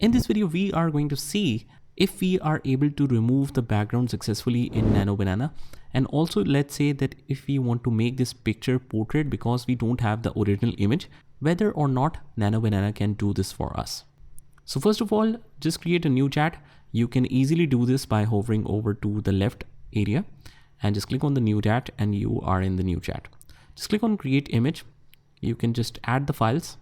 In this video, we are going to see if we are able to remove the background successfully in Nano Banana. And also let's say that if we want to make this picture portrait because we don't have the original image, whether or not Nano Banana can do this for us. So first of all, just create a new chat. You can easily do this by hovering over to the left area and just click on the new chat and you are in the new chat. Just click on create image. You can just add the files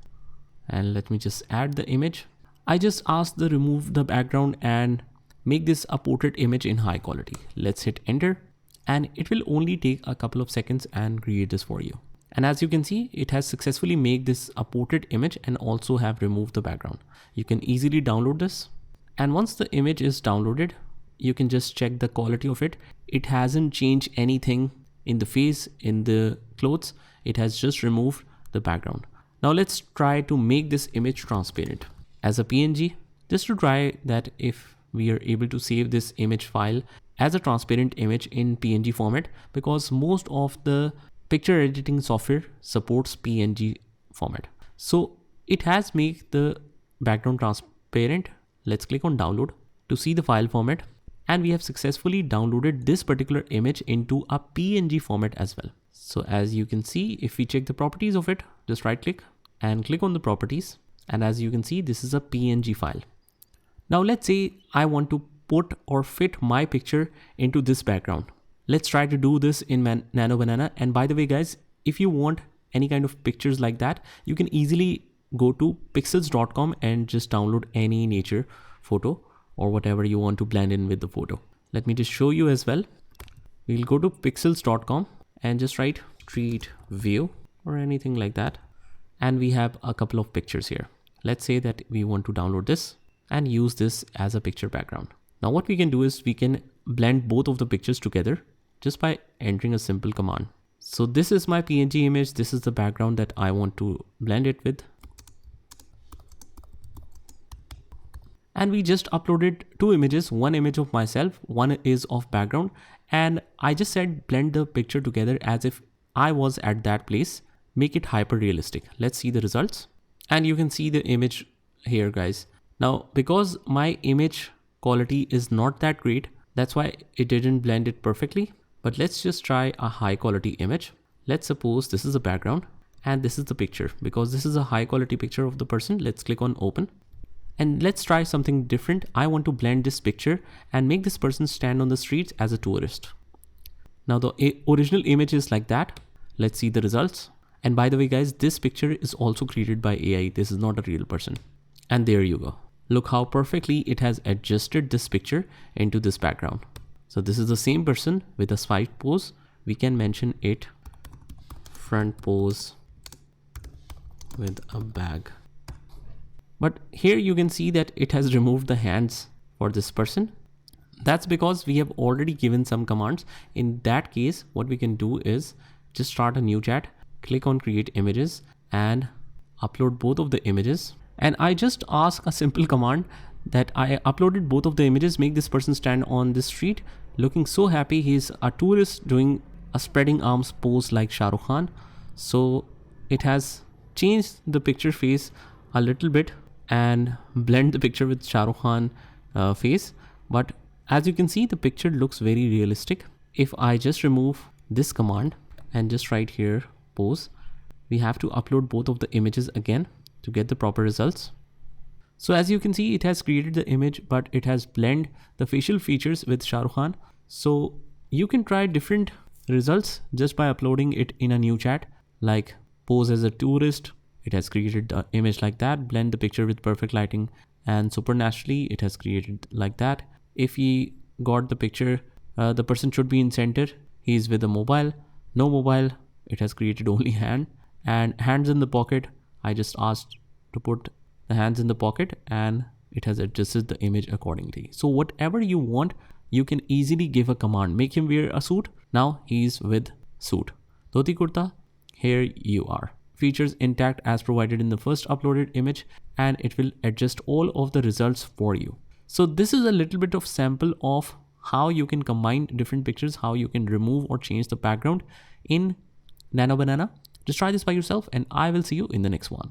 and let me just add the image. I just asked the remove the background and make this a portrait image in high quality. Let's hit enter and it will only take a couple of seconds and create this for you. And as you can see, it has successfully made this a portrait image and also have removed the background. You can easily download this. And once the image is downloaded, you can just check the quality of it. It hasn't changed anything in the face, in the clothes. It has just removed the background. Now let's try to make this image transparent as a PNG, just to try that if we are able to save this image file as a transparent image in PNG format, because most of the picture editing software supports PNG format. So it has made the background transparent. Let's click on download to see the file format. And we have successfully downloaded this particular image into a PNG format as well. So as you can see, if we check the properties of it, just right click and click on the properties. And as you can see, this is a PNG file. Now let's say I want to put or fit my picture into this background. Let's try to do this in Nano Banana. And by the way, guys, if you want any kind of pictures like that, you can easily go to pixels.com and just download any nature photo or whatever you want to blend in with the photo. Let me just show you as well. We'll go to pixels.com and just write street view or anything like that. And we have a couple of pictures here. Let's say that we want to download this and use this as a picture background. Now what we can do is we can blend both of the pictures together just by entering a simple command. So this is my PNG image. This is the background that I want to blend it with. And we just uploaded two images, one image of myself, one is of background. And I just said blend the picture together as if I was at that place, make it hyper realistic. Let's see the results. And you can see the image here, guys. Now, because my image quality is not that great, that's why it didn't blend it perfectly. But let's just try a high quality image. Let's suppose this is a background and this is the picture. Because this is a high quality picture of the person, let's click on open. And let's try something different. I want to blend this picture and make this person stand on the streets as a tourist. Now the original image is like that. Let's see the results. And by the way, guys, this picture is also created by AI. This is not a real person. And there you go. Look how perfectly it has adjusted this picture into this background. So this is the same person with a side pose. We can mention it front pose with a bag. But here you can see that it has removed the hands for this person. That's because we have already given some commands. In that case, what we can do is just start a new chat, click on create images and upload both of the images. And I just ask a simple command that I uploaded both of the images, make this person stand on the street looking so happy. He's a tourist doing a spreading arms pose like Shah Rukh Khan. So it has changed the picture face a little bit and blend the picture with Shah Rukh Khan face. But as you can see, the picture looks very realistic. If I just remove this command and just write here pose, we have to upload both of the images again to get the proper results. So as you can see, it has created the image, but it has blended the facial features with Shah Rukh Khan. So you can try different results just by uploading it in a new chat, like pose as a tourist. It has created the image like that, blend the picture with perfect lighting and supernaturally it has created like that. If he got the picture, the person should be in center. He is with a mobile, no mobile. It has created only hand and hands in the pocket. I just asked to put the hands in the pocket and it has adjusted the image accordingly. So whatever you want, you can easily give a command. Make him wear a suit. Now he's with suit. Dhoti kurta, here you are. Features intact as provided in the first uploaded image and it will adjust all of the results for you. So this is a little bit of sample of how you can combine different pictures, how you can remove or change the background in Nano Banana. Just try this by yourself and I will see you in the next one.